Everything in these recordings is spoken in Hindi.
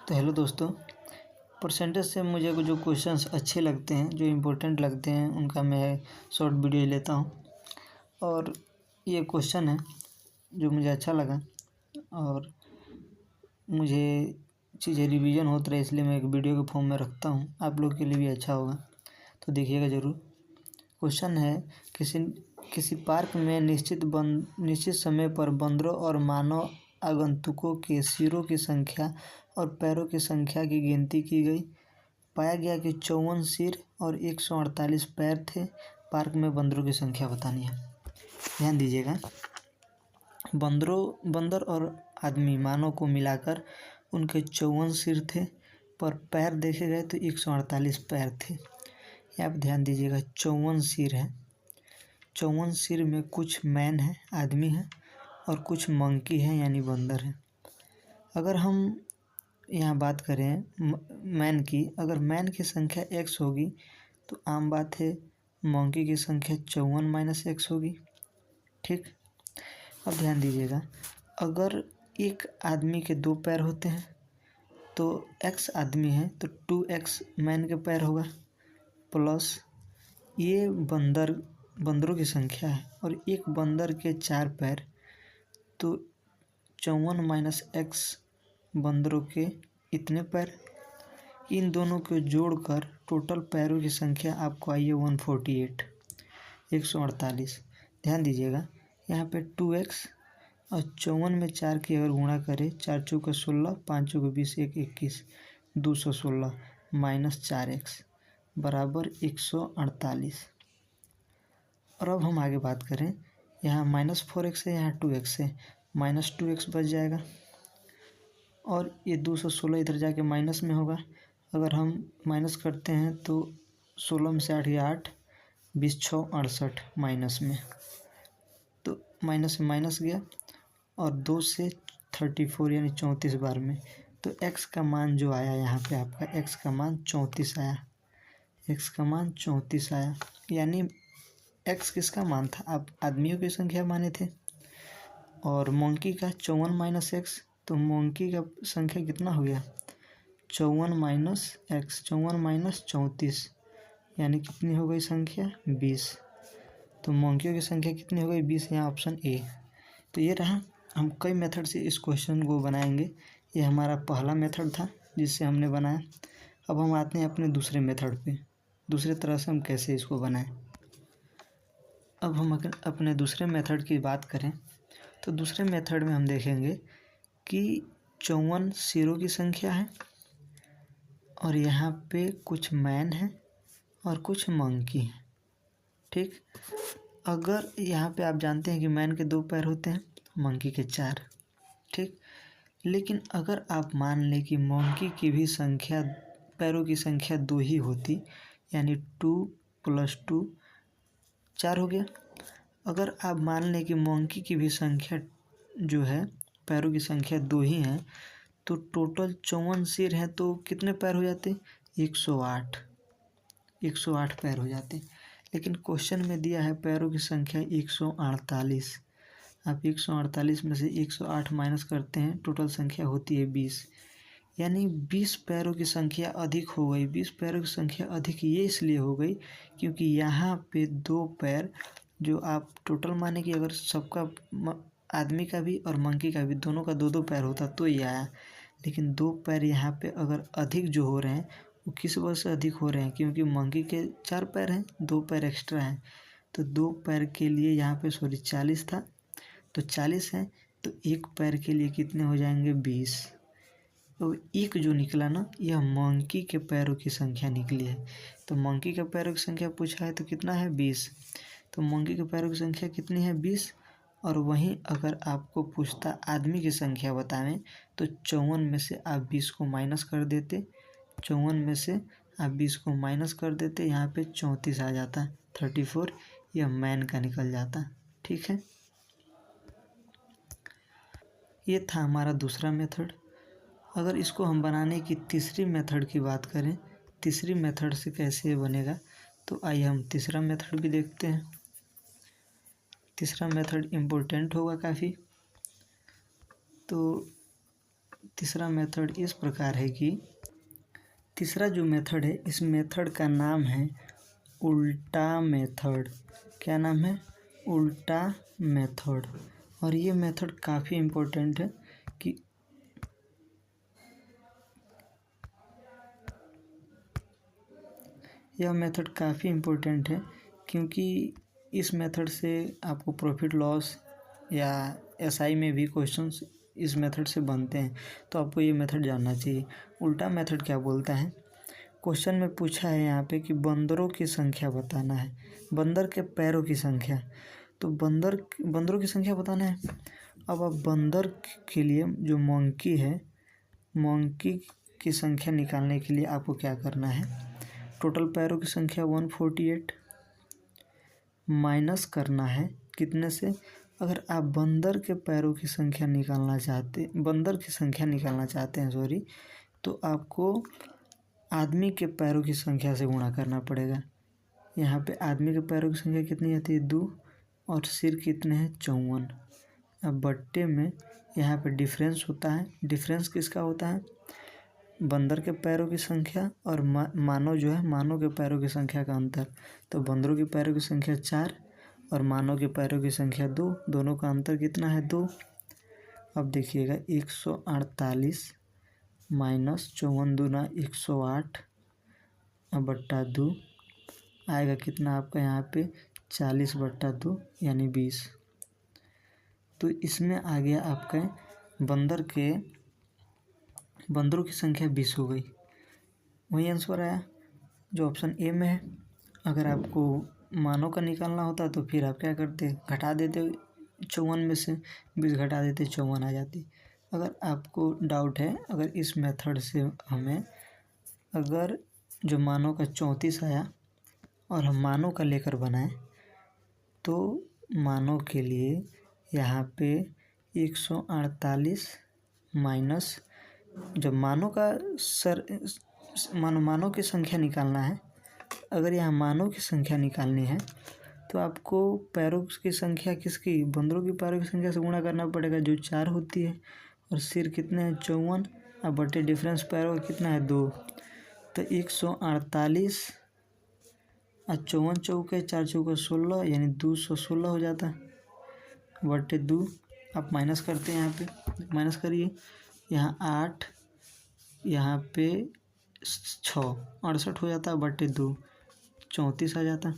तो हेलो दोस्तों, परसेंटेज से मुझे जो क्वेश्चंस अच्छे लगते हैं, जो इम्पोर्टेंट लगते हैं, उनका मैं शॉर्ट वीडियो लेता हूँ। और ये क्वेश्चन है जो मुझे अच्छा लगा और मुझे चीज़ें रिवीजन होती रहे, इसलिए मैं एक वीडियो के फॉर्म में रखता हूँ। आप लोग के लिए भी अच्छा होगा, तो देखिएगा ज़रूर। क्वेश्चन है, किसी पार्क में निश्चित समय पर बंदरों और मानव आगंतुकों के सिरों की संख्या और पैरों की संख्या की गिनती की गई। पाया गया कि 54 सिर और 148 पैर थे। पार्क में बंदरों की संख्या बतानी है। ध्यान दीजिएगा, बंदर और आदमी मानव को मिलाकर उनके 54 सिर थे, पर पैर देखे गए तो 148 पैर थे। यहाँ पर ध्यान दीजिएगा, 54 सिर है। 54 सिर में कुछ मैन है, आदमी है, और कुछ मंकी है यानी बंदर है। अगर हम यहाँ बात करें मैन की, अगर मैन की संख्या x होगी तो आम बात है मंकी की संख्या 54 - x होगी। ठीक, अब ध्यान दीजिएगा, अगर एक आदमी के 2 पैर होते हैं तो x आदमी है तो 2x मैन के पैर होगा, प्लस ये बंदरों की संख्या है और एक बंदर के 4 पैर, तो 54 - x बंदरों के इतने पैर। इन दोनों को जोड़कर टोटल पैरों की संख्या आपको आई है 148, 148। ध्यान दीजिएगा, यहाँ पे 2x और 54 में 4 की अगर गुणा करें, 4 चौके 16, 5 चौके 20, 1 21, 216 माइनस 4x बराबर 148। और अब हम आगे बात करें, यहाँ -4x है, यहाँ 2x है, -2x बच जाएगा और ये 216 इधर जाके माइनस में होगा। अगर हम माइनस करते हैं तो 16 में से 8 या 8, 20 6 68 माइनस में, तो माइनस में माइनस गया और 2 से 34 यानी 34 बार में। तो x का मान जो आया यहाँ पे, आपका x का मान 34 आया। x का मान 34 आया, यानी x किसका मान था? आप आदमियों की संख्या माने थे और मंकी का 54 - x, तो मंकी का संख्या कितना हो गया? 54 - x, 54 - 34 यानी कितनी हो गई संख्या? 20। तो मंकियों की संख्या कितनी हो गई? 20। यहाँ ऑप्शन ए। तो ये रहा, हम कई मेथड से इस क्वेश्चन को बनाएंगे। ये हमारा पहला मेथड था जिससे हमने बनाया। अब हम आते हैं अपने दूसरे मेथड पे, दूसरे तरह से हम कैसे इसको बनाएं। अब हम अपने दूसरे मेथड की बात करें तो दूसरे मेथड में हम देखेंगे कि 54 सिरों की संख्या है और यहाँ पे कुछ मैन है और कुछ मंकी है। ठीक, अगर यहाँ पे आप जानते हैं कि मैन के 2 पैर होते हैं, मंकी के 4। ठीक, लेकिन अगर आप मान लें कि मंकी की भी संख्या, पैरों की संख्या 2 ही होती, यानी 2 + 2 4 हो गया। अगर आप मान लें कि मंकी की भी संख्या जो है, पैरों की संख्या 2 ही है, तो टोटल 54 सिर हैं, तो कितने पैर हो जाते? 108, 108 पैर हो जाते। लेकिन क्वेश्चन में दिया है पैरों की संख्या 148। आप 148 में से 108 माइनस करते हैं, टोटल संख्या होती है 20, यानी 20 पैरों की संख्या अधिक हो गई। 20 पैरों की संख्या अधिक ये इसलिए हो गई क्योंकि यहाँ पे 2 पैर, जो आप टोटल माने कि अगर सबका आदमी का भी और मंकी का भी दोनों का 2-2 पैर होता तो ये आया। लेकिन 2 पैर यहाँ पे अगर अधिक जो हो रहे हैं, वो किस वजह से अधिक हो रहे हैं? क्योंकि मंकी के 4 पैर हैं, 2 पैर एक्स्ट्रा हैं, तो 2 पैर के लिए यहाँ पे 40 था, तो 40 है, तो 1 पैर के लिए कितने हो जाएंगे? 20। तो एक जो निकला ना, यह मंकी के पैरों की संख्या निकली है। तो मंकी के पैरों की संख्या पूछा है तो कितना है? 20। तो मंकी के पैरों की संख्या कितनी है? 20। और वहीं अगर आपको पूछता आदमी की संख्या बताएं तो 54 में से आप 20 को माइनस कर देते, 54 में से आप 20 को माइनस कर देते, यहाँ पे 34 आ जाता, 34, यह मैन का निकल जाता। ठीक है, ये था हमारा दूसरा मेथड। अगर इसको हम बनाने की तीसरी मेथड की बात करें, तीसरी मेथड से कैसे बनेगा, तो आइए हम तीसरा मेथड भी देखते हैं। तीसरा मेथड इम्पोर्टेंट होगा काफ़ी। तो तीसरा मेथड इस प्रकार है कि तीसरा जो मेथड है, इस मेथड का नाम है उल्टा मेथड। क्या नाम है? उल्टा मेथड। और ये मेथड काफ़ी इम्पोर्टेंट है कि यह मेथड काफ़ी इम्पोर्टेंट है क्योंकि इस मेथड से आपको प्रॉफिट लॉस या एसआई में भी क्वेश्चंस इस मेथड से बनते हैं, तो आपको ये मेथड जानना चाहिए। उल्टा मेथड क्या बोलता है? क्वेश्चन में पूछा है यहाँ पे कि बंदरों की संख्या बताना है, बंदर के पैरों की संख्या। तो बंदरों की संख्या बताना है। अब आप बंदर के लिए जो मंकी है, मंकी की संख्या निकालने के लिए आपको क्या करना है? टोटल पैरों की संख्या 148 माइनस करना है कितने से? अगर आप बंदर की संख्या निकालना चाहते हैं सॉरी, तो आपको आदमी के पैरों की संख्या से गुणा करना पड़ेगा। यहाँ पे आदमी के पैरों की संख्या कितनी आती है? 2, और सिर कितने हैं? 54। अब बट्टे में यहाँ पे डिफरेंस होता है। डिफरेंस किसका होता है? बंदर के पैरों की संख्या और मानव जो है, मानव के पैरों की संख्या का अंतर। तो बंदरों की पैरों की संख्या 4 और मानव के पैरों की संख्या 2, दोनों का अंतर कितना है? 2। अब देखिएगा 148 माइनस 54 दूना 108 बट्टा 2 आएगा कितना आपका यहाँ पे? 40/2 यानी 20। तो इसमें आ गया आपका बंदरों की संख्या 20 हो गई। वही आंसर आया जो ऑप्शन ए में है। अगर आपको मानव का निकालना होता तो फिर आप क्या करते? घटा देते 54 में से 20 घटा देते, 54 आ जाती। अगर आपको डाउट है, अगर इस मेथड से हमें अगर जो मानव का 34 आया और हम मानव का लेकर बनाए, तो मानव के लिए यहाँ पे 148 माइनस, जब मानव की संख्या निकालना है, अगर यहाँ मानव की संख्या निकालनी है तो आपको पैरों की संख्या किसकी? बंदरों की पैरों की संख्या से गुणा करना पड़ेगा जो 4 होती है, और सिर कितने हैं? 54, अब बटे डिफरेंस पैरों का कितना है? 2। तो 148 और 54 चौके 4 चौके 16 यानी 216 हो जाता है बटे 2। आप माइनस करते हैं, यहाँ पे माइनस करिए, यहाँ 8, यहाँ पे 6, 68 हो जाता है बटे 2, 34 आ जाता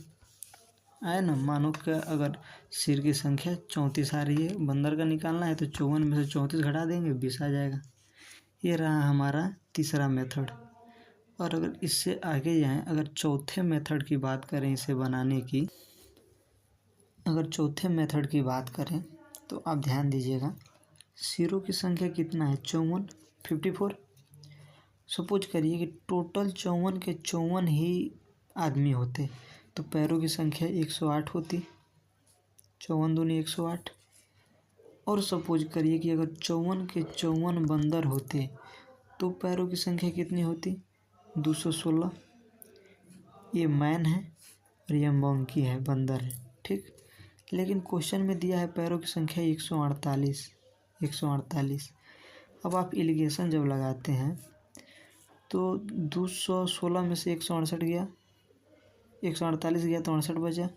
आया ना। मानव का अगर सिर की संख्या 34 आ रही है, बंदर का निकालना है, तो 54 में से 34 घटा देंगे, 20 आ जाएगा। ये रहा हमारा तीसरा मेथड। और अगर इससे आगे जाएं, अगर चौथे मेथड की बात करें इसे बनाने की, अगर चौथे मेथड की बात करें तो आप ध्यान दीजिएगा, सिरों की संख्या कितना है? 54। सपोज करिए कि टोटल 54 के 54 ही आदमी होते, तो पैरों की संख्या 108 होती, 54 दूनी 108। और सपोज करिए कि अगर 54 के 54 बंदर होते, तो पैरों की संख्या कितनी होती? 216। ये मैन है और ये मंकी है, बंदर है, ठीक। लेकिन क्वेश्चन में दिया है पैरों की संख्या 148। अब आप एलिगेशन जब लगाते हैं तो 216 में से 168 गया, 148 गया तो 68 बचा,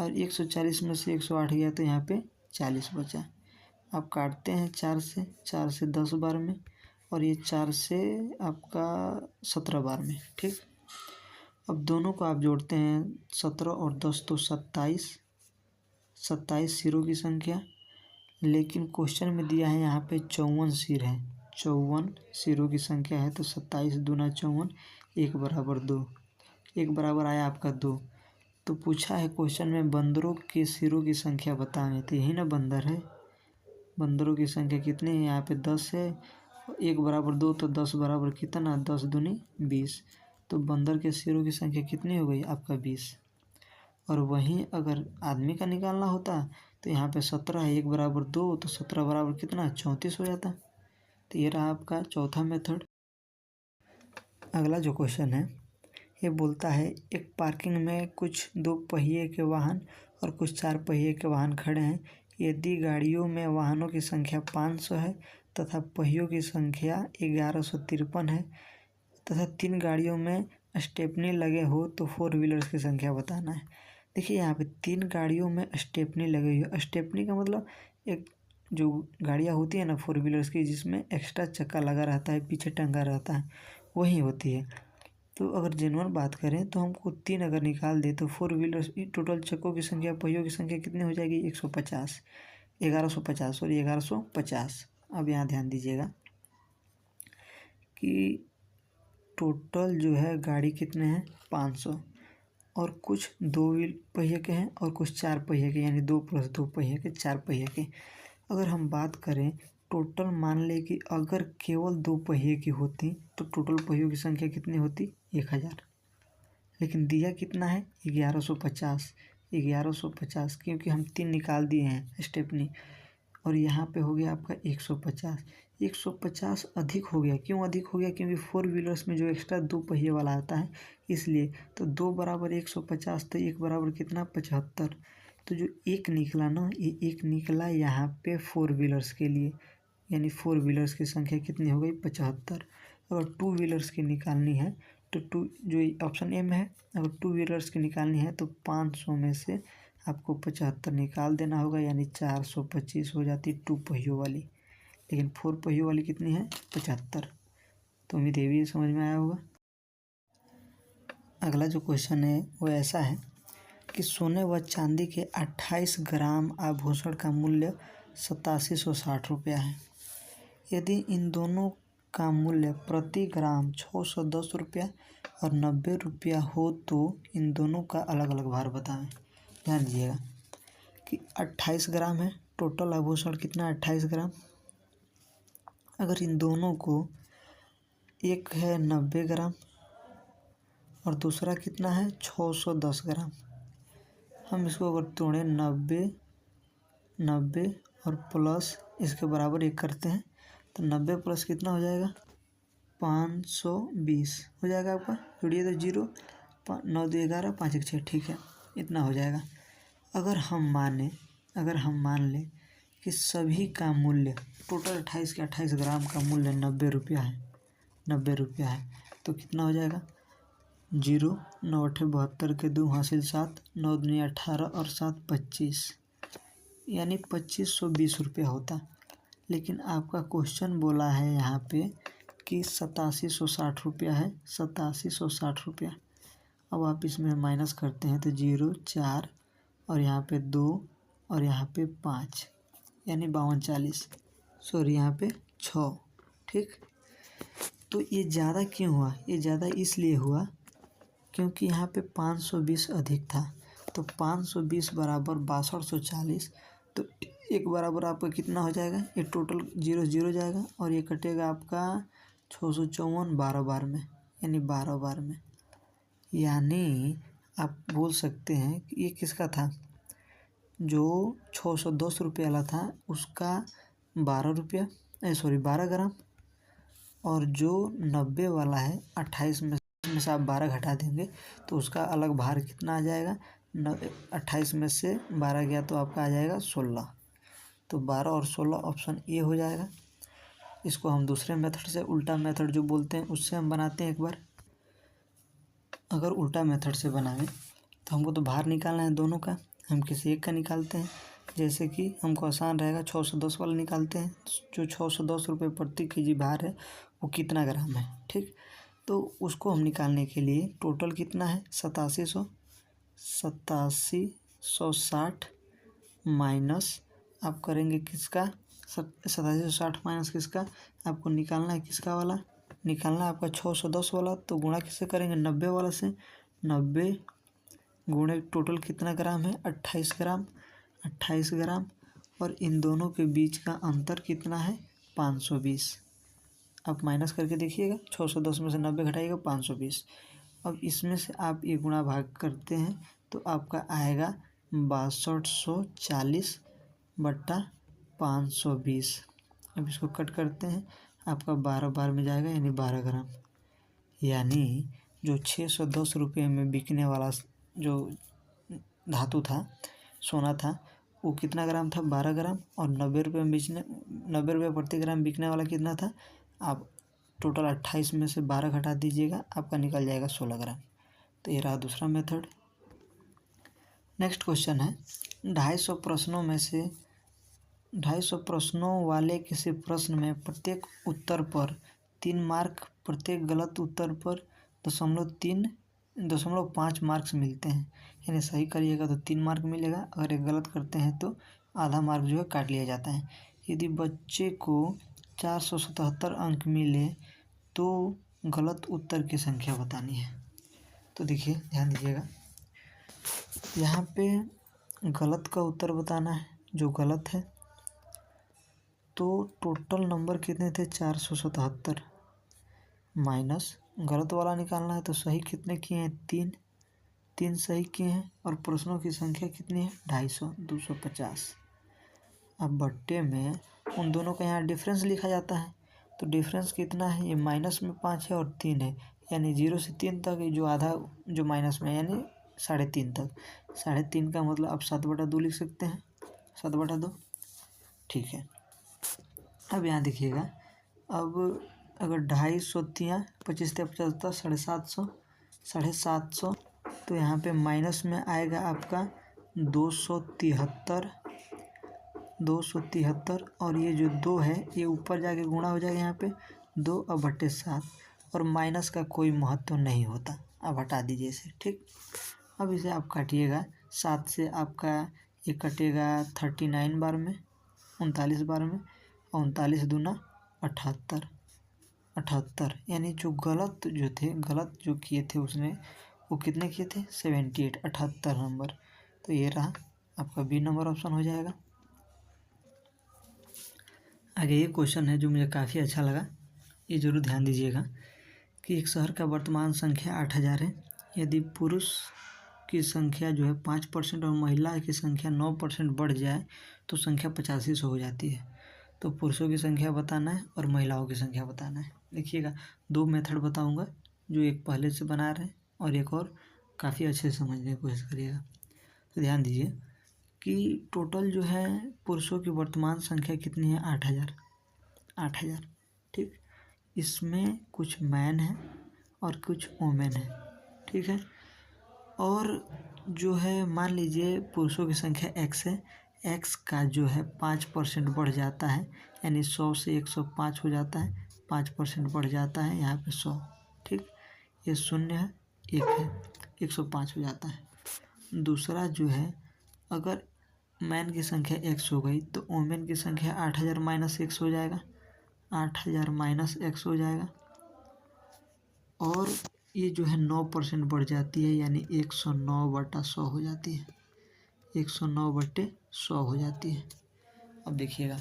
और 140 में से 108 गया तो यहाँ पे 40 बचा। आप काटते हैं 4 से 10 बार में, और ये 4 से आपका 17 बार में, ठीक। अब दोनों को आप जोड़ते हैं, 17 और 10 तो 27 सिरों की संख्या। लेकिन क्वेश्चन में दिया है यहाँ पे 54 सिर है, 54 सिरों की संख्या है, तो 27 दूना 54, 1 बराबर 2, 1 बराबर आया आपका 2। तो पूछा है क्वेश्चन में बंदरों के सिरों की संख्या बताएं, तो यही ना बंदर है। बंदरों की संख्या कितनी है? यहाँ पे 10 है, 1 बराबर 2, तो 10 बराबर कितना? 10 दूनी 20। तो बंदर के सिरों की संख्या कितनी हो गई? आपका 20। और वहीं अगर आदमी का निकालना होता तो यहाँ पे 17 है, 1 बराबर 2, तो 17 बराबर कितना? 34 हो जाता। तो ये रहा आपका चौथा मेथड। अगला जो क्वेश्चन है ये बोलता है, एक पार्किंग में कुछ 2 पहिए के वाहन और कुछ 4 पहिए के वाहन खड़े हैं। यदि गाड़ियों में वाहनों की संख्या 500 है तथा पहियों की संख्या 1153 है तथा 3 गाड़ियों में स्टेपनी लगे हो तो 4 व्हीलर्स की संख्या बताना है। देखिए यहाँ पे 3 गाड़ियों में स्टेपनी लगी हुई है। स्टेपनी का मतलब एक जो गाड़ियाँ होती है ना 4 व्हीलर्स की, जिसमें एक्स्ट्रा चक्का लगा रहता है, पीछे टंगा रहता है, वही होती है। तो अगर जेन्युइन बात करें तो हमको 3 अगर निकाल दे तो 4 व्हीलर्स टोटल चक्कों की संख्या, पहियों की संख्या कितनी हो जाएगी? 150, 1150 सॉरी 1150। अब यहाँ ध्यान दीजिएगा कि टोटल जो है गाड़ी कितने हैं? 500, और कुछ 2 पहिए के हैं और कुछ 4 पहिए के, यानी 2 + 2 पहिए के 4 पहिए के। अगर हम बात करें टोटल, मान लें कि अगर केवल 2 पहिए की होती तो टोटल पहियों की संख्या कितनी होती? 1000। लेकिन दिया कितना है? 1150। 1150 क्योंकि हम 3 निकाल दिए हैं स्टेपनी, और यहाँ पे हो गया आपका 150। 150 अधिक हो गया। क्यों अधिक हो गया? क्योंकि 4 व्हीलर्स में जो एक्स्ट्रा 2 पहिए वाला आता है इसलिए। तो 2 बराबर 150, तो 1 बराबर कितना? 75। तो जो 1 निकला ना, ये 1 निकला यहाँ पे 4 व्हीलर्स के लिए, यानी 4 व्हीलर्स की संख्या कितनी हो गई? 75। अगर 2 व्हीलर्स की निकालनी है तो जो ऑप्शन ए में है, अगर 2 व्हीलर्स की निकालनी है तो 500 में से आपको 75 निकाल देना होगा, यानी 425 हो जाती 2 पहियों वाली। लेकिन 4 पहियों वाली कितनी है? 75। तो उम्मीद है भी समझ में आया होगा। अगला जो क्वेश्चन है वो ऐसा है कि सोने व चांदी के 28 ग्राम आभूषण का मूल्य 8760 रुपया है। यदि इन दोनों का मूल्य प्रति ग्राम 610 रुपया और 90 रुपया हो तो इन दोनों का अलग अलग भार बताएं। ध्यान दीजिएगा कि 28 ग्राम है टोटल आभूषण, कितना? 28 ग्राम। अगर इन दोनों को, एक है 90 ग्राम और दूसरा कितना है? 610 ग्राम। हम इसको अगर तोड़ें 90 और प्लस इसके बराबर 1 करते हैं तो 90 प्लस कितना हो जाएगा? 520 हो जाएगा आपका। जोड़िए तो 0, 9 2 11, 5 1 6, ठीक है, इतना हो जाएगा। अगर हम मान लें कि सभी का मूल्य टोटल 28 के 28 ग्राम का मूल्य 90 रुपया है, 90 रुपया है, तो कितना हो जाएगा? 0 9 8 72 के 2 हासिल 7, 9 दूनी 18 और 7 25, यानी 2520 रुपया होता। लेकिन आपका क्वेश्चन बोला है यहाँ पे कि 8760 रुपया है, 8760 रुपया। अब आप इसमें माइनस करते हैं तो 0 4 और यहाँ पे 2 और यहाँ पे 5, यानी 5240, सॉरी यहाँ पे 6, ठीक। तो ये ज़्यादा क्यों हुआ? ये ज़्यादा इसलिए हुआ क्योंकि यहाँ पे 520 अधिक था। तो 520 बराबर 6240, तो एक बराबर आपका कितना हो जाएगा? ये टोटल 0 0 जाएगा और ये कटेगा आपका 654 12 बार में, यानी 12 बार में। यानी आप बोल सकते हैं कि ये किसका था? जो 610 रुपये वाला था उसका 12 ग्राम, और जो 90 वाला है 28 में से आप 12 घटा देंगे तो उसका अलग भार कितना आ जाएगा? 28 में से 12 गया तो आपका आ जाएगा 16। तो 12 और 16 ऑप्शन ए हो जाएगा। इसको हम दूसरे मेथड से, उल्टा मेथड जो बोलते हैं, उससे हम बनाते हैं एक बार। अगर उल्टा मेथड से बनाएं तो हमको तो भार निकालना है दोनों का, हम किसी एक का निकालते हैं। जैसे कि हमको आसान रहेगा, 610 वाला निकालते हैं। जो 610 रुपये प्रति केजी भार है वो कितना ग्राम है, ठीक। तो उसको हम निकालने के लिए टोटल कितना है? 8760 माइनस आप करेंगे किसका? 8760 माइनस किसका? आपको निकालना है किसका वाला? निकालना है आपका 610 वाला। तो गुणा किससे करेंगे? 90 वाला से। 90 गुणे टोटल कितना ग्राम है? 28 ग्राम। 28 ग्राम, और इन दोनों के बीच का अंतर कितना है? 520। आप माइनस करके देखिएगा, 610 में से 90 घटाइएगा 520। अब इसमें से आप ये गुणा भाग करते हैं तो आपका आएगा 6240 बट्टा 520। अब इसको कट करते हैं, आपका 12 बार में जाएगा, यानी 12 ग्राम। यानी जो 610 रुपये में बिकने वाला जो धातु था, सोना था, वो कितना ग्राम था, 12 ग्राम, और 90 रुपये प्रति ग्राम बिकने वाला कितना था। आप टोटल 28 में से 12 घटा दीजिएगा, आपका निकल जाएगा 16 ग्राम। तो ये रहा दूसरा मेथड। नेक्स्ट क्वेश्चन है, 250 प्रश्नों वाले किसी प्रश्न में प्रत्येक उत्तर पर 3 मार्क, प्रत्येक गलत उत्तर पर 0.5 मार्क्स मिलते हैं। यानी सही करिएगा तो 3 मार्क मिलेगा, अगर एक गलत करते हैं तो आधा मार्क जो है काट लिया जाता है। यदि बच्चे को 477 अंक मिले तो गलत उत्तर की संख्या बतानी है। तो देखिए ध्यान दीजिएगा, यहाँ पे गलत का उत्तर बताना है जो गलत है। तो टोटल नंबर कितने थे, 477, माइनस गलत वाला निकालना है। तो सही कितने किए हैं, 3 सही किए हैं, और प्रश्नों की संख्या कितनी है, 250। अब बट्टे में उन दोनों का यहाँ डिफरेंस लिखा जाता है। तो डिफरेंस कितना है, ये माइनस में 5 है और 3 है, यानी 0 से 3 तक जो आधा जो माइनस में है, यानी 3.5 तक। 3.5 का मतलब आप 7/2 लिख सकते हैं, 7/2, ठीक है। अब यहाँ देखिएगा, अब अगर 250 25 × 50 750, 750, तो यहाँ पे माइनस में आएगा आपका 273, और ये जो 2 है ये ऊपर जाके गुणा हो जाएगा यहाँ पे 2 और बट्टे 7, और माइनस का कोई महत्व नहीं होता, अब हटा दीजिए इसे, ठीक। अब इसे आप काटिएगा, 7 से आपका ये कटेगा 39 बार में, 39 बार में, और 39 दूना 78, यानी जो गलत जो किए थे उसने, वो कितने किए थे, 78, 78 नंबर। तो ये रहा आपका बी नंबर ऑप्शन हो जाएगा। आगे ये क्वेश्चन है जो मुझे काफ़ी अच्छा लगा, ये जरूर ध्यान दीजिएगा कि एक शहर का वर्तमान संख्या 8000 है। यदि पुरुष की संख्या जो है 5% और महिला की संख्या 9% बढ़ जाए तो संख्या 8500 हो जाती है। तो पुरुषों की संख्या बताना है और महिलाओं की संख्या बताना है। देखिएगा, 2 मेथड बताऊंगा, जो एक पहले से बना रहे हैं और एक और काफ़ी अच्छे से समझने की कोशिश करिएगा। तो ध्यान दीजिए कि टोटल जो है पुरुषों की वर्तमान संख्या कितनी है, 8000, ठीक। इसमें कुछ मैन है और कुछ वोमेन है, ठीक है। और जो है मान लीजिए पुरुषों की संख्या x है, x का जो है 5% बढ़ जाता है, यानी 100 से 105 हो जाता है, 5% बढ़ जाता है यहाँ पे 100, ठीक। ये 0 है, 1 है, 105 हो जाता है। दूसरा जो है, अगर मैन की संख्या x हो गई तो वोमेन की संख्या 8000 माइनस x हो जाएगा, 8000 माइनस x हो जाएगा, और ये जो है 9% बढ़ जाती है, यानी 109/100 हो जाती है, 109/100 हो जाती है। अब देखिएगा,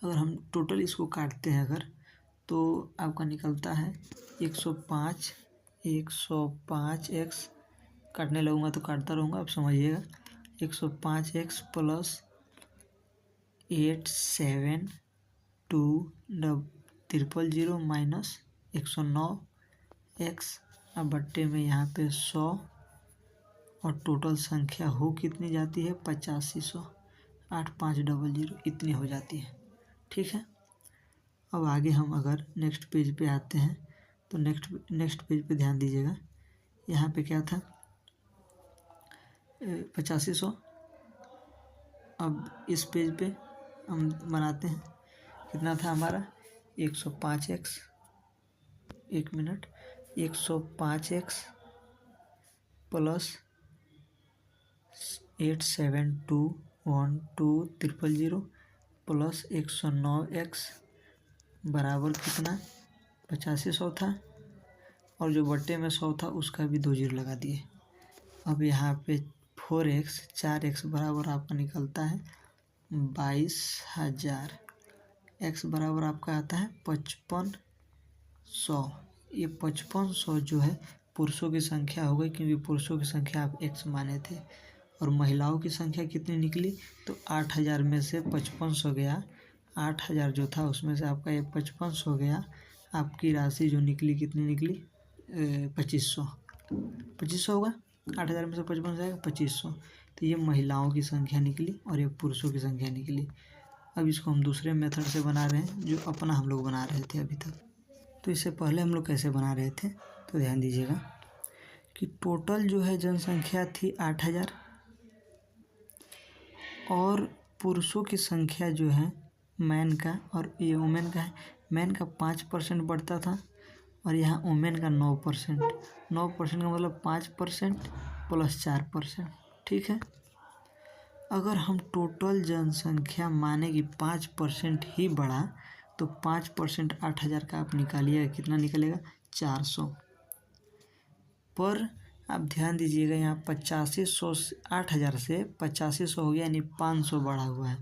अगर हम टोटल इसको काटते हैं अगर, तो आपका निकलता है 105x, काटने लगूंगा तो काटता रहूँगा, आप समझिएगा। 105x प्लस 872000 माइनस 109x, अब बट्टे में यहाँ पे 100, और टोटल संख्या हो कितनी जाती है, 8500, 8500 इतनी हो जाती है, ठीक है। अब आगे हम अगर नेक्स्ट पेज पे आते हैं तो नेक्स्ट पेज पे ध्यान दीजिएगा, यहाँ पे क्या था, 8500। अब इस पेज पे हम बनाते हैं, कितना था हमारा, 105x, 1 minute, 105x plus 87212000 plus 109x बराबर कितना, 8500 था, और जो बट्टे में 100 था उसका भी 2 0 लगा दिए। अब यहाँ पे 4x बराबर आपका निकलता है 22000, x बराबर आपका आता है 5500। ये 5500 जो है पुरुषों की संख्या हो गई, क्योंकि पुरुषों की संख्या आप x माने थे, और महिलाओं की संख्या कितनी निकली, तो 8000 में से 5500 गया, 8000 जो था उसमें से आपका ये 5500 गया, आपकी राशि जो निकली कितनी निकली, 2500 होगा, 8000 में से 5500 आएगा 2500। तो तो ये महिलाओं की संख्या निकली और ये पुरुषों की संख्या निकली। अब इसको हम दूसरे मेथड से बना रहे हैं जो अपना हम लोग बना रहे थे अभी तक। तो इससे पहले हम लोग कैसे बना रहे थे, तो ध्यान दीजिएगा कि टोटल जो है जनसंख्या थी 8,000 और पुरुषों की संख्या जो है मैन का और ये वुमेन का है, मैन का 5% बढ़ता था और यहाँ वुमेन का 9%। 9% का मतलब 5% प्लस 4%। ठीक है, अगर हम टोटल जनसंख्या माने कि 5% ही बढ़ा तो 5% 8,000 का आप निकालिएगा, कितना निकलेगा 400। पर आप ध्यान दीजिएगा यहाँ 8500 8,000 से 8500 हो गया, यानी 500 बढ़ा हुआ है।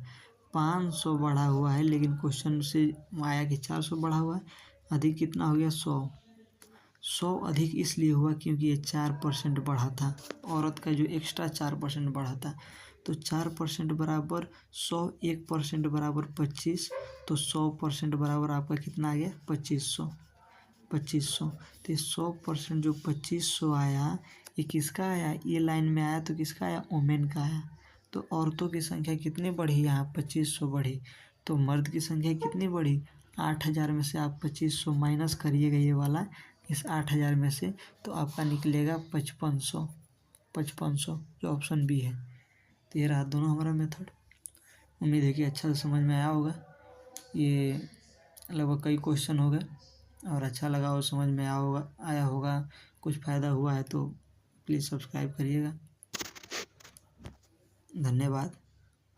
500 बढ़ा हुआ है, लेकिन क्वेश्चन से आया कि 400 बढ़ा हुआ है। अधिक कितना हो गया 100। 100 अधिक इसलिए हुआ क्योंकि ये 4% बढ़ा था, औरत का जो एक्स्ट्रा 4% बढ़ा था। तो 4% बराबर 100, 1% बराबर 25, तो 100% बराबर आपका कितना आ गया 2500। 2500 तो 100% जो 2500 आया ये किसका आया, ये लाइन में आया तो किसका आया, वुमेन का आया। तो औरतों की संख्या कितनी बढ़ी, यहाँ 2500 बढ़ी। तो मर्द की संख्या कितनी बढ़ी, 8,000 में से आप 2500 माइनस करिएगा ये वाला इस 8,000 में से, तो आपका निकलेगा 5500। 5500 जो ऑप्शन बी है। तो ये रहा दोनों हमारा मेथड। उम्मीद है कि अच्छा से समझ में आया होगा। ये लगभग कई क्वेश्चन हो गए और अच्छा लगा और समझ में आया होगा, कुछ फ़ायदा हुआ है तो प्लीज़ सब्सक्राइब करिएगा। धन्यवाद।